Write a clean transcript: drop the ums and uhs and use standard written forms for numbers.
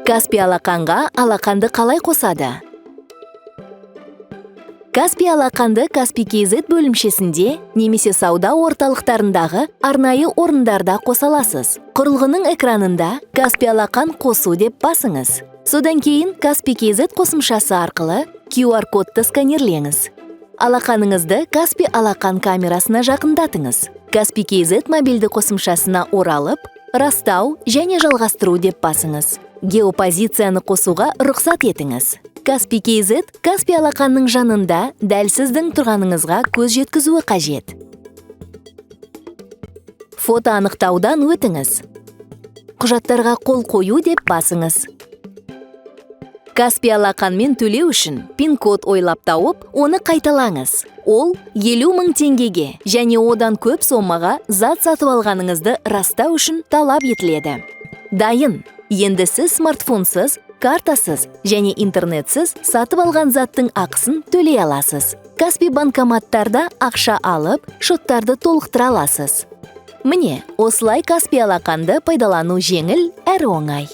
Каспий алақанға алақанды қалай қосады? Каспий алақанды Каспий KZ бөлімшесінде немесе сауда орталықтарындағы арнайы орындарда қоса аласыз. Құрылғының экранында Каспий алақан қосу деп басыңыз. Содан кейін Каспий KZ қосымшасы арқылы QR-кодты сканерлеңіз. Алақаныңызды Каспий алақан камерасына жақындатыңыз. Каспий KZ мобильді қосымшасына оралып, растау және жалғастыру деп басыңыз. Геопозицияны қосуға рұқсат етіңіз. Каспий KZ Каспий алақанның жанында дәл сіздің тұрғаныңызға көз жеткізуі қажет. Фото анықтаудан өтіңіз. Құжаттарға қол қою деп басыңыз. Каспий алақанмен төлеу үшін пин-код ойлап тауып, оны қайталаңыз. Ол 50 000 теңгеге және одан көп сомаға зат сатып алғаныңызды растау үшін талап етіледі. Дайын. Енді сіз смартфонсыз, картасыз және интернетсіз сатып алған заттың ақысын төлей аласыз. Каспий банкоматтарда ақша алып, шоттарды толықтыра аласыз. Міне, осылай Каспий алақанды пайдалану жеңіл әрі оңай.